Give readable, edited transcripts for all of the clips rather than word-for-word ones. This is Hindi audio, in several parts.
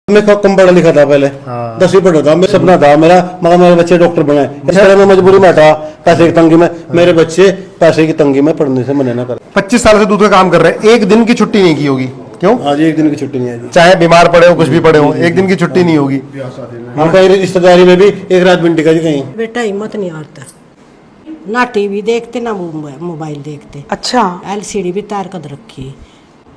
मैं कम पढ़ा लिखा था पहले। 10वीं पढ़ा था। मैं सपना था मेरा, मगर मेरे बच्चे डॉक्टर बने। इस तरह मैं मजबूरी में था, पैसे की तंगी में। मेरे बच्चे पैसे की तंगी में पढ़ने से मना ना कर। 25 साल से दूध का काम कर रहे हैं, एक दिन की छुट्टी नहीं की होगी। क्यों? आज एक दिन की छुट्टी नहीं है जी। चाहे बीमार पड़े हो, कुछ भी पड़े हो, एक दिन की छुट्टी नहीं होगी। हम कहीं रिश्तेदारी में भी एक रात बिंटी का जी कहीं। बेटा हिम्मत नहीं हारता, ना टीवी देखते ना मोबाइल देखते। अच्छा, एलसीडी भी तार कर रखी,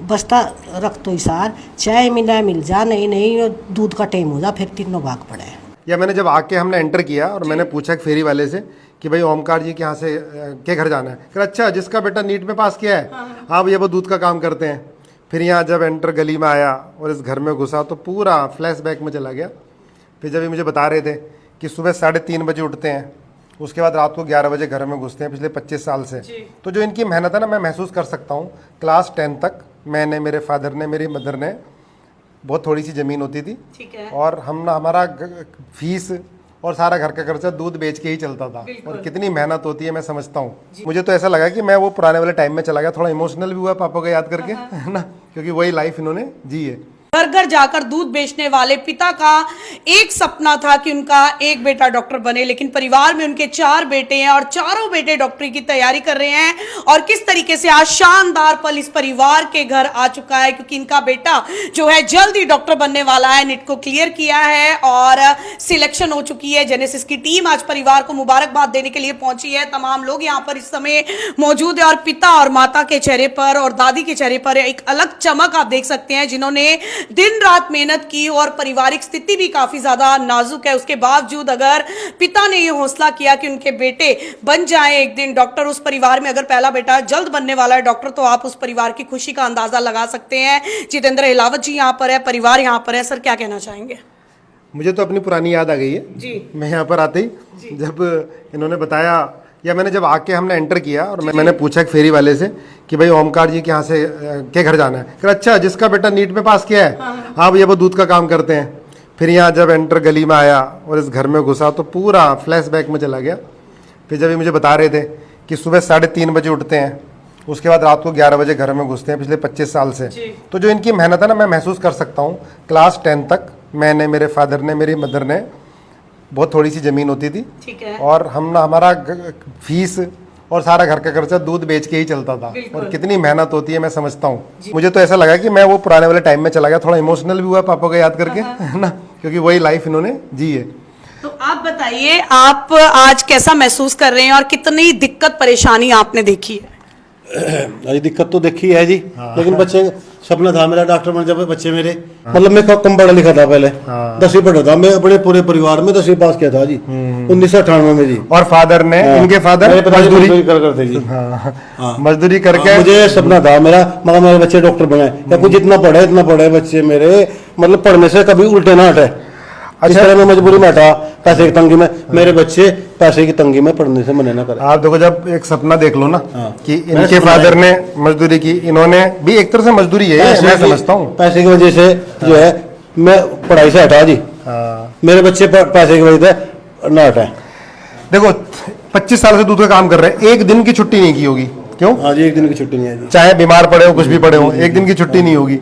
बस्ता रख तो इसार, चाय मिल जा, नहीं नहीं दूध का टाइम हो जा, फिर तीनों भाग पड़े। या मैंने जब आके हमने एंटर किया और मैंने पूछा एक फेरी वाले से कि भाई ओमकार जी के यहाँ से के घर जाना है। कहा अच्छा, जिसका बेटा नीट में पास किया है, हाँ भैया वो दूध का काम करते हैं। फिर यहाँ जब एंटर गली में आया और इस घर में घुसा तो पूरा फ्लैशबैक में चला गया। फिर जब ये मुझे बता रहे थे कि सुबह 3:30 बजे उठते हैं, उसके बाद रात को 11 बजे घर में घुसते हैं पिछले 25 साल से। तो जो इनकी मेहनत है ना, मैं महसूस कर सकता हूँ। क्लास 10 तक मैंने, मेरे फादर ने, मेरी मदर ने, बहुत थोड़ी सी ज़मीन होती थी, ठीक है। और हम ना, हमारा फीस और सारा घर का खर्चा दूध बेच के ही चलता था। और कितनी मेहनत होती है मैं समझता हूँ। मुझे तो ऐसा लगा कि मैं वो पुराने वाले टाइम में चला गया। थोड़ा इमोशनल भी हुआ पापा को याद करके, है ना, क्योंकि वही लाइफ इन्होंने जी है। घर घर जाकर दूध बेचने वाले पिता का एक सपना था कि उनका एक बेटा डॉक्टर बने, लेकिन परिवार में उनके 4 बेटे हैं और चारों बेटे डॉक्टरी की तैयारी कर रहे हैं। और किस तरीके से आज शानदार पल इस परिवार के घर आ चुका है, क्योंकि इनका बेटा जो है जल्द ही डॉक्टर बनने वाला है। नीट को क्लियर किया है और सिलेक्शन हो चुकी है। जेनेसिस की टीम आज परिवार को मुबारकबाद देने के लिए पहुंची है। तमाम लोग यहाँ पर इस समय मौजूद है और पिता और माता के चेहरे पर और दादी के चेहरे पर एक अलग चमक आप देख सकते हैं, जिन्होंने दिन रात मेहनत की। और पारिवारिक स्थिति भी काफी ज्यादा नाजुक है, उसके बावजूद अगर पिता ने यह हौसला किया कि उनके बेटे बन जाएं एक दिन डॉक्टर, उस परिवार में अगर पहला बेटा जल्द बनने वाला है डॉक्टर, तो आप उस परिवार की खुशी का अंदाजा लगा सकते हैं। जितेंद्र हिलावत जी यहाँ पर है, परिवार यहाँ पर है। सर, क्या कहना चाहेंगे? मुझे तो अपनी पुरानी याद आ गई है जी। मैं यहाँ पर आते ही जब इन्होंने बताया, या मैंने जब आके हमने एंटर किया और मैंने पूछा एक फेरी वाले से कि भाई ओमकार जी के यहाँ से के घर जाना है। कहा अच्छा, जिसका बेटा नीट में पास किया है, हाँ भैया वो दूध का काम करते हैं। फिर यहाँ जब एंटर गली में आया और इस घर में घुसा तो पूरा फ्लैशबैक में चला गया। फिर जब ये मुझे बता रहे थे कि सुबह 3:30 बजे उठते हैं, उसके बाद रात को 11 बजे घर में घुसते हैं पिछले 25 साल से। तो जो इनकी मेहनत है ना, मैं महसूस कर सकता हूँ। क्लास 10 तक मैंने, मेरे फादर ने, मेरी मदर ने, बहुत थोड़ी सी ज़मीन होती थी, ठीक है, और हम ना, हमारा फीस और सारा घर का खर्चा दूध बेच के ही चलता था। और कितनी मेहनत होती है मैं समझता हूँ। मुझे तो ऐसा लगा कि मैं वो पुराने वाले टाइम में चला गया। थोड़ा इमोशनल भी हुआ पापा को याद करके, है ना, क्योंकि वही लाइफ इन्होंने जी है। तो आप बताइए, आप आज कैसा महसूस कर रहे हैं और कितनी दिक्कत परेशानी आपने देखी है? अरे दिक्कत तो देखी है जी, लेकिन बच्चे सपना था मेरा डॉक्टर बन जाए बच्चे मेरे। मतलब मैं कम पढ़ा लिखा था पहले। 10वीं पढ़ा था। मैं अपने पूरे परिवार में 10वीं पास किया था जी, 1998 में जी। और फादर ने, इनके फादर मजदूरी करते जी। मजदूरी करके मुझे सपना था मेरा, मगर मेरे बच्चे डॉक्टर बने। या कुछ जितना पढ़े बच्चे मेरे, मतलब पढ़ने से कभी उल्टे ना हटे। इस तरह मैं मजबूरी में था, पैसे की तंगी में। मेरे बच्चे पैसे की तंगी में पढ़ने से मना ना करें। आप देखो, जब एक सपना देख लो ना कि इनके फादर ने मजदूरी की, इन्होंने भी एक तरह से मजदूरी है, मैं समझता हूँ। पैसे की वजह से जो है मैं पढ़ाई से हटा जी। मेरे बच्चे पैसे की वजह से ना हटाए। देखो, 25 साल से दूध का काम कर रहे हैं, एक दिन की छुट्टी नहीं की होगी। क्यों? आज एक दिन की छुट्टी नहीं है जी। चाहे बीमार पड़े हो, कुछ भी पड़े हो, एक दिन की छुट्टी नहीं होगी।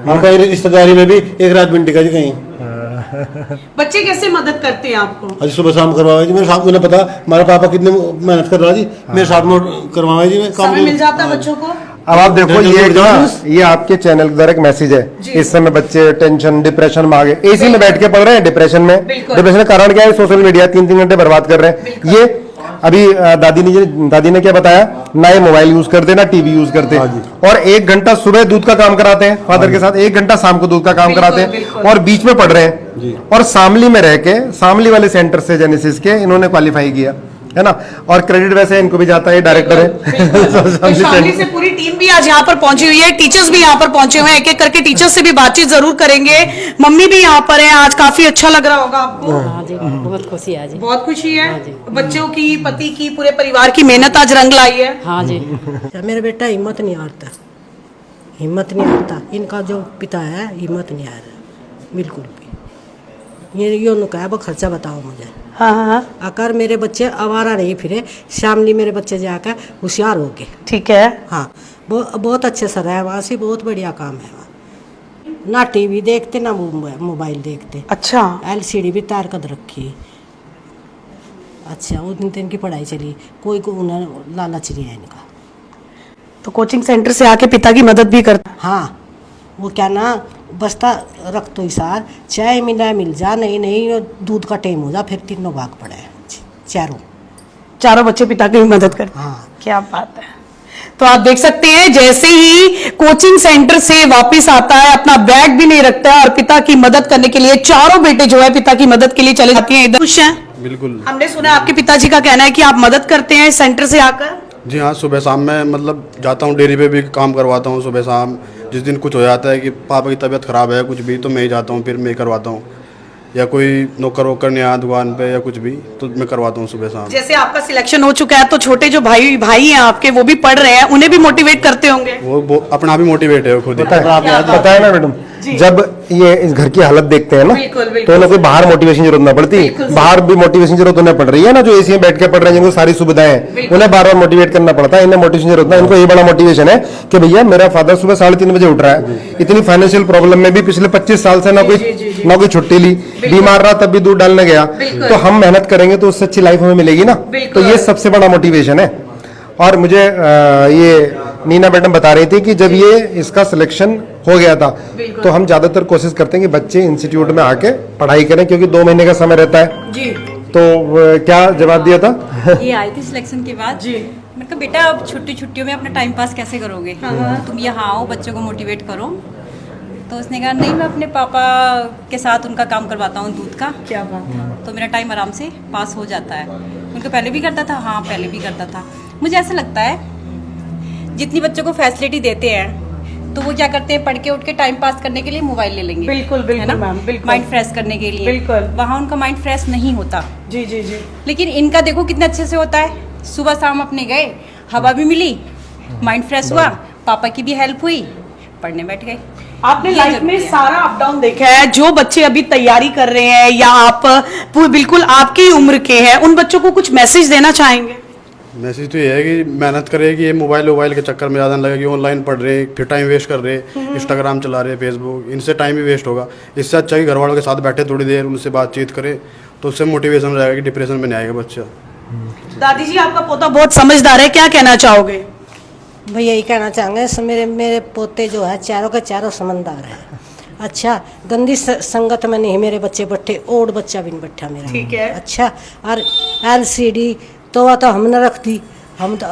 हम कहीं रिश्तेदारी में भी एक रात बिंटी का जी कहीं। बच्चे कैसे मदद करते हैं आपको? आज सुबह शाम करवाए जी। मेरे साथ में पता हमारे पापा कितने मेहनत कर रहा जी, मेरे साथ में करवाए जी। मैं समय मिल जाता है बच्चों को। अब आप देखो, ये आपके चैनल के द्वारा एक मैसेज है। इस समय बच्चे टेंशन, डिप्रेशन में आ गए, एसी में बैठ के पढ़ रहे हैं, डिप्रेशन में। डिप्रेशन का कारण क्या है? सोशल मीडिया 3-3 घंटे बर्बाद कर रहे हैं। ये अभी दादी ने क्या बताया, ना ये मोबाइल यूज करते, ना टीवी यूज करते, और 1 घंटा सुबह दूध का काम कराते हैं फादर के साथ, 1 घंटा शाम को दूध का काम कराते हैं, और बीच में पढ़ रहे हैं। और शामली में रह के, शामली वाले सेंटर से जेनेसिस के इन्होंने क्वालिफाई किया, है ना। और क्रेडिट वैसे इनको भी जाता है, डायरेक्टर है। शामली से पूरी टीम भी आज यहाँ पर पहुंची हुई है, टीचर्स भी यहाँ पर पहुंचे हुए हैं। एक एक करके टीचर्स से भी बातचीत जरूर करेंगे। मम्मी भी यहाँ पर है। आज काफी अच्छा लग रहा होगा आपको? हाँ जी, बहुत खुशी है जी। बहुत खुशी है। बच्चों की, पति की, पूरे परिवार की मेहनत आज रंग लाई है। हाँ जी। मेरा बेटा हिम्मत नहीं हारता, हिम्मत नहीं हारता। इनका जो पिता है हिम्मत नहीं हार बिल्कुल भी। ये कहा वो खर्चा बताओ मुझे। हाँ। आकर मेरे बच्चे आवारा नहीं फिरे, शामली मेरे बच्चे जाकर होशियार हो गए। ठीक है। हाँ, बहुत अच्छे सर है वहाँ से, बहुत बढ़िया काम है वहाँ। ना टीवी देखते ना मोबाइल देखते। अच्छा, LCD भी तार कर रखी है। अच्छा, वो दिन इनकी पढ़ाई चली, कोई को उन्हें लालच नहीं है इनका। तो कोचिंग सेंटर से आके पिता की मदद भी करता। हाँ, वो क्या ना बस्ता रख तो इसार, चाय मिल जा, नहीं वो दूध का टाइम हो जा, फिर तीनों भाग पड़े चारों बच्चे पिता की भी मदद करते। हाँ। क्या बात है। तो आप देख सकते हैं जैसे ही कोचिंग सेंटर से वापस आता है, अपना बैग भी नहीं रखता है और पिता की मदद करने के लिए चारों बेटे जो है पिता की मदद के लिए चले जाते हैं। इधर खुश हैं? बिल्कुल। हमने सुना आपके पिताजी का कहना है कि आप मदद करते हैं सेंटर से आकर। जी हाँ, सुबह शाम मैं मतलब जाता हूँ, डेयरी पे भी काम करवाता हूँ सुबह शाम। जिस दिन कुछ हो जाता है कि पापा की तबीयत ख़राब है कुछ भी, तो मैं ही जाता हूँ, फिर मैं ही करवाता हूँ। या कोई नौकर वोकर नहीं आया दुकान पे या कुछ भी, तो मैं करवाता हूँ सुबह शाम। जैसे आपका सिलेक्शन हो चुका है तो छोटे जो भाई हैं आपके, वो भी पढ़ रहे हैं, उन्हें भी मोटिवेट करते होंगे। वो अपना भी मोटिवेट है वो खुद ही। पता है ना मैडम, जब ये इस घर की हालत देखते हैं ना, बिल्कुल, बिल्कुल। तो उन्हें कोई बाहर मोटिवेशन जरूरत ना पड़ती। बाहर भी मोटिवेशन जरूरत उन्हें पड़ रही है ना, जो एसी में बैठ के पढ़ रहे हैं, जिनको सारी सुविधाएं हैं, उन्हें बार बार मोटिवेट करना पड़ता है। इन्हें मोटिवेशन जरूरत ना, इनको ये बड़ा मोटिवेशन है कि भैया मेरा फादर सुबह 3:30 बजे उठ रहा है, इतनी फाइनेंशियल प्रॉब्लम में भी पिछले 25 साल से ना कोई छुट्टी ली, बीमार रहा तब भी दूध डालने गया, तो हम मेहनत करेंगे तो उससे अच्छी लाइफ हमें मिलेगी ना। तो ये सबसे बड़ा मोटिवेशन है। और मुझे ये नीना मैडम बता रही थी कि जब ये इसका सिलेक्शन हो गया था, तो हम ज्यादातर कोशिश करते हैं कि बच्चे इंस्टीट्यूट में आके पढ़ाई करें, क्योंकि 2 महीने का समय रहता है जी। तो क्या जवाब दिया था? ये आई थी सिलेक्शन के बाद जी। मैंने कहा बेटा अब छुट्टियों में अपना टाइम पास कैसे करोगे, तुम यहाँ आओ, बच्चों को मोटिवेट करो। तो उसने कहा नहीं, मैं अपने पापा के साथ उनका काम करवाता हूँ दूध का। क्या बात है। तो मेरा टाइम आराम से पास हो जाता है। उनको पहले भी करता था, हाँ पहले भी करता था। मुझे ऐसा लगता है जितनी बच्चों को फैसिलिटी देते हैं, तो वो क्या करते हैं, पढ़ के उठ के टाइम पास करने के लिए मोबाइल ले लेंगे। बिल्कुल है ना मैम, बिल्कुल। माइंड फ्रेश करने के लिए। बिल्कुल। वहाँ उनका माइंड फ्रेश नहीं होता। जी जी जी। लेकिन इनका देखो कितने अच्छे से होता है। सुबह शाम अपने गए, हवा भी मिली, माइंड फ्रेश हुआ, पापा की भी हेल्प हुई, पढ़ने बैठ गए। आपने ये लाइफ जरूरी में है। सारा अप डाउन देखा है। जो बच्चे अभी तैयारी कर रहे हैं या आप बिल्कुल आपकी उम्र के हैं, उन बच्चों को कुछ मैसेज देना चाहेंगे? मैसेज तो ये है कि मेहनत करे, कि ये मोबाइल के चक्कर में ज़्यादा न लगे कि ऑनलाइन पढ़ रहे, फिर टाइम वेस्ट कर रहे, इंस्टाग्राम चला रहे, फेसबुक, इनसे टाइम भी वेस्ट होगा। इससे अच्छा कि घर वालों के साथ बैठे थोड़ी देर, उनसे बातचीत करे, तो उससे मोटिवेशन रहेगा कि डिप्रेशन में नहीं आएगा बच्चा। दादी जी, आपका पोता बहुत समझदार है, क्या कहना चाहोगे? भाई यही कहना चाहेंगे, मेरे पोते जो है चारों के चारों समझदार है। अच्छा, गंदी संगत में नहीं मेरे बच्चे बैठे, और बच्चा भी नहीं बैठा मेरा। ठीक है। अच्छा, और LCD तो हमने रख दी, हम तो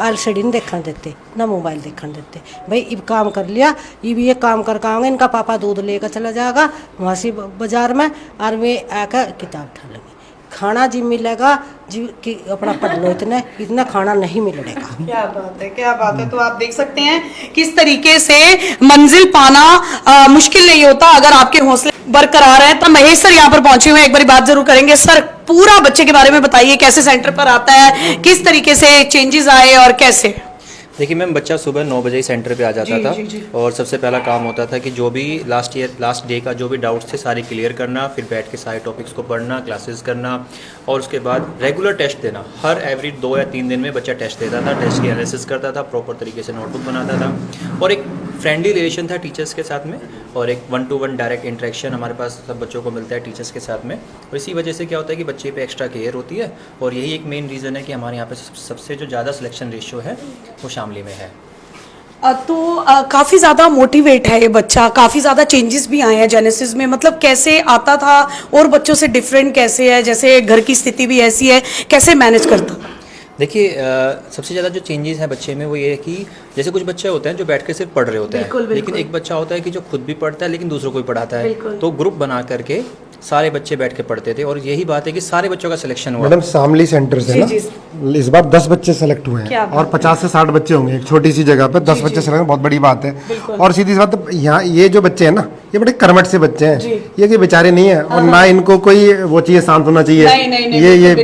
LCD नहीं देखने देते, ना मोबाइल देखने देते। भाई इब काम कर लिया, ये काम करके आऊँगा, इनका पापा दूध लेकर चला जाएगा वहाँ से बाजार में, और वे आकर किताब उठा लेंगे। खाना जी मिलेगा जी कि अपना पढ़ लो, इतना खाना नहीं मिलेगा। क्या बात है, क्या बात है। तो आप देख सकते हैं किस तरीके से मंजिल पाना मुश्किल नहीं होता अगर आपके हौसले बरकरार है। तो महेश सर यहाँ पर पहुंचे हुए हैं, एक बार बात जरूर करेंगे। सर, पूरा बच्चे के बारे में बताइए, कैसे सेंटर पर आता है, किस तरीके से चेंजेस आए और कैसे? देखिए मैम, बच्चा सुबह 9 बजे ही सेंटर पे आ जाता था। और सबसे पहला काम होता था कि जो भी लास्ट डे का जो भी डाउट्स थे सारे क्लियर करना, फिर बैठ के सारे टॉपिक्स को पढ़ना, क्लासेस करना, और उसके बाद रेगुलर टेस्ट देना। हर एवरी 2 या 3 दिन में बच्चा टेस्ट देता था, टेस्ट की एनालिसिस करता था, प्रॉपर तरीके से नोटबुक बनाता था, और एक फ्रेंडली रिलेशन था टीचर्स के साथ में, और एक 1-to-1 डायरेक्ट इंटरेक्शन हमारे पास सब बच्चों को मिलता है टीचर्स के साथ में। और इसी वजह से क्या होता है कि बच्चे पे एक्स्ट्रा केयर होती है, और यही एक मेन रीज़न है कि हमारे यहाँ पे सबसे जो ज़्यादा सिलेक्शन रेशियो है वो शामली में है। तो काफ़ी ज़्यादा मोटिवेट है ये बच्चा, काफ़ी ज़्यादा चेंजेस भी आए हैं जेनेसिस में। मतलब कैसे आता था और बच्चों से डिफरेंट कैसे है, जैसे घर की स्थिति भी ऐसी है, कैसे मैनेज करता था? देखिए, सबसे ज़्यादा जो चेंजेस हैं बच्चे में वो ये है कि जैसे कुछ बच्चे होते हैं जो बैठ के सिर्फ पढ़ रहे होते हैं, लेकिन एक बच्चा होता है कि जो खुद भी पढ़ता है लेकिन दूसरों को भी पढ़ाता है। तो ग्रुप बना करके सारे बच्चे बैठ के पढ़ते थे, और यही बात है कि सारे बच्चों का सिलेक्शन हुआ। मैडम, शामली सेंटर से ना इस बार 10 बच्चे सेलेक्ट हुए हैं, और 50 से 60 बच्चे होंगे एक छोटी सी जगह पे। 10 बच्चे सेलेक्ट, बहुत बड़ी बात है। और सीधी सी बात, यहाँ ये जो बच्चे हैं ना, ये बड़े कर्मठ से बच्चे हैं, ये कि बेचारे नहीं है, और ना इनको कोई वो चाहिए, शांत होना चाहिए। ये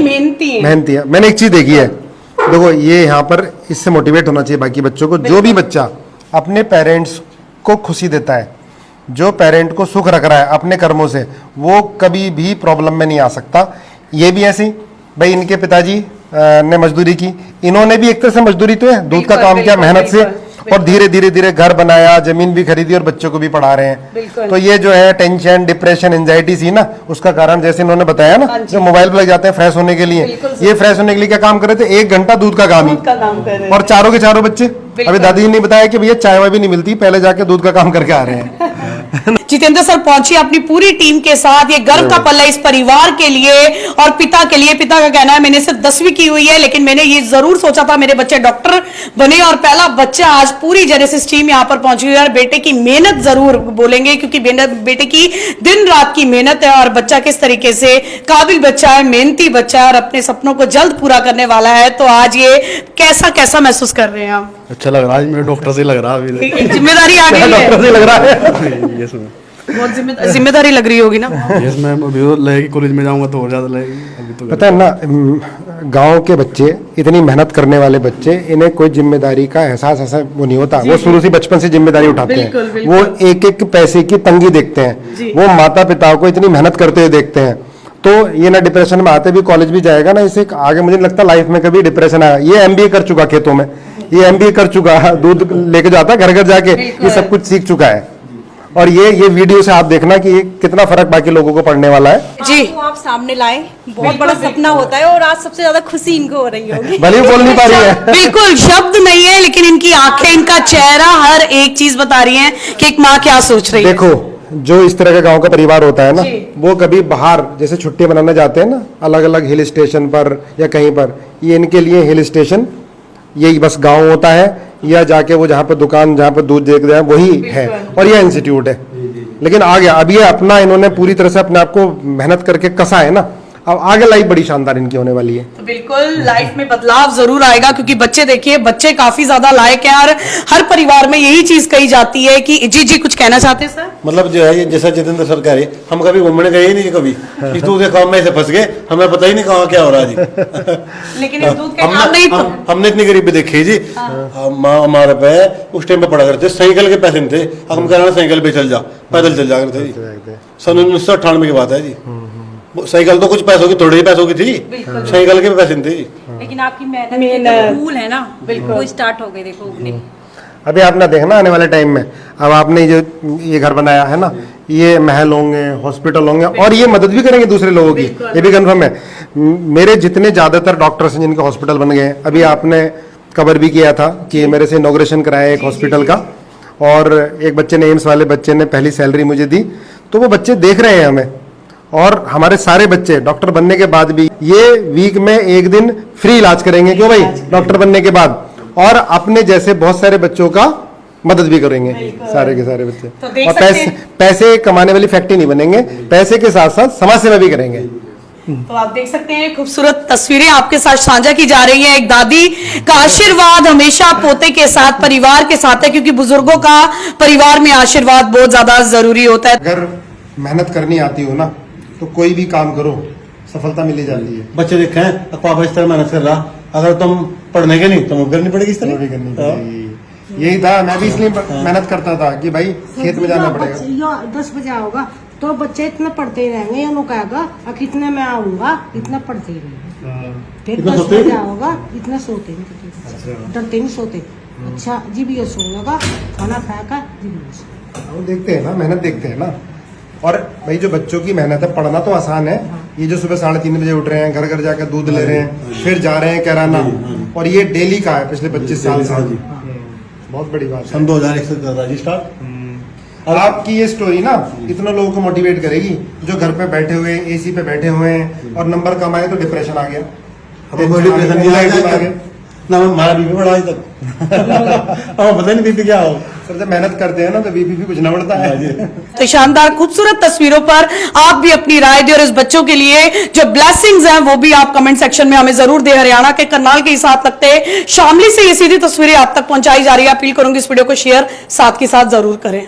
मेहनती है। मैंने एक चीज देखी है, देखो ये यहाँ पर इससे मोटिवेट होना चाहिए बाकी बच्चों को। जो भी बच्चा अपने पेरेंट्स को खुशी देता है, जो पेरेंट को सुख रख रहा है अपने कर्मों से, वो कभी भी प्रॉब्लम में नहीं आ सकता। ये भी ऐसे ही, भाई इनके पिताजी ने मजदूरी की, इन्होंने भी एक तरह से मजदूरी तो है, दूध का काम किया मेहनत से, और धीरे धीरे धीरे घर बनाया, जमीन भी खरीदी और बच्चों को भी पढ़ा रहे हैं। तो ये जो है टेंशन, डिप्रेशन, एंजाइटी सी ना, उसका कारण जैसे इन्होंने बताया ना, जो मोबाइल पे लग जाते हैं फ्रेश होने के लिए, ये फ्रेश होने के लिए क्या काम कर रहे थे, 1 घंटा दूध का काम ही, और चारों के चारों बच्चे। अभी दादी जी ने बताया कि भैया चाय वाय भी नहीं मिलती, पहले जाके दूध का काम करके आ रहे हैं। जितेंद्र सर पहुंची अपनी पूरी टीम के साथ। ये गर्व का पल है इस परिवार के लिए और पिता के लिए। पिता का कहना है मैंने सिर्फ 10वीं की हुई है, लेकिन मैंने ये जरूर सोचा था मेरे बच्चे डॉक्टर बने, और पहला बच्चा आज पूरी जेनेसिस टीम यहाँ पर पहुंची हुई है। और बेटे की मेहनत जरूर बोलेंगे, क्योंकि बेटे की दिन रात की मेहनत है, और बच्चा किस तरीके से काबिल बच्चा है, मेहनती बच्चा है, और अपने सपनों को जल्द पूरा करने वाला है। तो आज ये कैसा महसूस कर रहे हैं आप? अच्छा लग रहा है, मेरे डॉक्टर से लग रहा है अभी। एक जिम्मेदारी आ गई है, डॉक्टर से लग रहा है। यस मैम, बहुत जिम्मेदारी लग रही होगी ना। यस मैम, अभी तो लगेगी, कॉलेज में जाऊंगा तो और ज्यादा लगेगी। अभी तो पता है ना, गांव के बच्चे, इतनी मेहनत करने वाले बच्चे, इन्हें कोई जिम्मेदारी का एहसास ऐसा वो नहीं होता। वो शुरू से बचपन से जिम्मेदारी उठाते हैं। वो एक एक पैसे की तंगी देखते हैं। वो माता पिता को इतनी मेहनत करते हुए देखते हैं। तो ये ना डिप्रेशन में आते भी, कॉलेज भी जाएगा ना, इसे आगे मुझे नहीं लगता लाइफ में कभी डिप्रेशन आया। ये एमबीए कर चुका खेतों में, ये एमबीए कर चुका, दूध लेके जाता है घर घर जाके, ये सब कुछ सीख चुका है। और ये वीडियो से आप देखना कि ये कितना फर्क बाकी लोगों को पड़ने वाला है। जी, आपको आप सामने लाए, बहुत बड़ा सपना होता है, और आज सबसे ज्यादा खुशी इनको हो रही होगी। भले ही बोल नहीं पा रही है। बिल्कुल शब्द नहीं है, लेकिन इनकी आंखें, इनका चेहरा हर एक चीज बता रही है कि एक माँ क्या सोच रही है। देखो, जो इस तरह का गांव का परिवार होता है ना, वो कभी बाहर जैसे छुट्टियां मनाने जाते हैं ना, अलग अलग हिल स्टेशन पर या कहीं पर, ये इनके लिए हिल स्टेशन यही बस गांव होता है, या जाके वो जहाँ पर दुकान, जहाँ पर दूध देख रहे हैं वही है, और ये इंस्टीट्यूट है। लेकिन आ गया, अब ये अपना इन्होंने पूरी तरह से अपने आप को मेहनत करके कसा है ना, अब आगे लाइफ बड़ी शानदार इनकी होने वाली है। तो बिल्कुल लाइफ में बदलाव जरूर आएगा, क्योंकि बच्चे देखिए, बच्चे काफी ज्यादा लायक हैं, और हर परिवार में यही चीज कही जाती है कि जी कुछ कहना चाहते हैं सर? मतलब जो है ये जैसा जितेंद्र सर कह रहे, हम कभी घूमने गए ही नहीं कभी, इस दूध के काम में ऐसे फंस गए, हमें पता ही नहीं कहाँ क्या हो रहा है जी। लेकिन इस दूध के काम नहीं तो हमने इतनी गरीबी देखी जी। हमारे पे उस टाइम पे पड़ा करते, साइकिल के पैसे नहीं थे, हम कह रहे साइकिल पे चल जा, पैदल चल जा करते जी। सन 1998 की बात है जी। साइकिल तो कुछ पैसों की, थोड़े ही पैसों की थी, साइकिल के भी पैसे नहीं थे जी। लेकिन आपकी मेहनत फूल है ना, वो स्टार्ट हो गई, देखो उगने। अभी आपने देखना आने वाले टाइम में, अब आपने जो ये घर बनाया है ना, ये महल होंगे, हॉस्पिटल होंगे, और ये मदद भी करेंगे दूसरे लोगों की, ये भी कन्फर्म है। मेरे जितने ज्यादातर डॉक्टर्स हैं जिनके हॉस्पिटल बन गए, अभी आपने कवर भी किया था कि मेरे से इनॉग्रेशन कराया एक हॉस्पिटल का, और एक बच्चे ने, एम्स वाले बच्चे ने पहली सैलरी मुझे दी। तो वो बच्चे देख रहे हैं हमें, और हमारे सारे बच्चे डॉक्टर बनने के बाद भी ये वीक में एक दिन फ्री इलाज करेंगे, क्यों भाई, डॉक्टर बनने के बाद, और अपने जैसे बहुत सारे बच्चों का मदद भी करेंगे, सारे के सारे बच्चे। तो देख और सकते पैसे कमाने वाली फैक्ट्री नहीं बनेंगे, पैसे के साथ साथ समाज सेवा भी करेंगे। तो आप देख सकते हैं, खूबसूरत तस्वीरें आपके साथ साझा की जा रही हैं। एक दादी का आशीर्वाद हमेशा पोते के साथ, परिवार के साथ है, क्योंकि बुजुर्गों का परिवार में आशीर्वाद बहुत ज्यादा जरूरी होता है। अगर मेहनत करनी आती हो ना, तो कोई भी काम करो, सफलता मिली जाती है। बच्चे देखे हैं, अब पापा इस तरह मेहनत कर रहा, अगर तुम पढ़ने के नहीं तो करनी पड़ेगी इस तरह भी करनी पड़ेगी। यही था, मैं भी इसलिए मेहनत करता था कि भाई खेत में जाना पड़ेगा। 10 बजे आओगा तो बच्चे इतना पढ़ते ही रहेंगे, उन्होंने कहेगा कितने में आऊंगा, इतना पढ़ते ही रहेंगे। फिर 10 बजे आओगा, इतना सोते नहीं, डरते नहीं सोते। अच्छा जी भी ये सोएगा, खाना खाएगा जी भी। वो देखते हैं ना, मेहनत देखते हैं ना। और भाई जो बच्चों की मेहनत है, पढ़ना तो आसान है। ये जो सुबह 3:30 बजे उठ रहे हैं, घर घर जाकर दूध ले रहे हैं, फिर जा रहे हैं कैराना, और ये डेली का है पिछले 25 साल से। बहुत बड़ी बात है। सन 2001 से कर रहा है जी स्टार्ट। आपकी ये स्टोरी ना इतना लोगों को मोटिवेट करेगी, जो घर पे बैठे हुए, एसी पे बैठे हुए हैं, और नंबर कम आए तो डिप्रेशन आ गया। डिप्रेशन नहीं आया ना, हमारा बीपी बढ़ा आज तक। हमें पता नहीं बीपी क्या हो। सर जब मेहनत करते हैं ना तो बीपी भी पूछना पड़ता है। तो शानदार खूबसूरत तस्वीरों पर आप भी अपनी राय दें, और इस बच्चों के लिए जो ब्लेसिंग्स हैं वो भी आप कमेंट सेक्शन में हमें जरूर दें। हरियाणा के करनाल के साथ लगते शामली से ये सीधी तस्वीरें आप तक पहुंचाई जा रही है। अपील करूंगी इस वीडियो को शेयर साथ के साथ जरूर करें।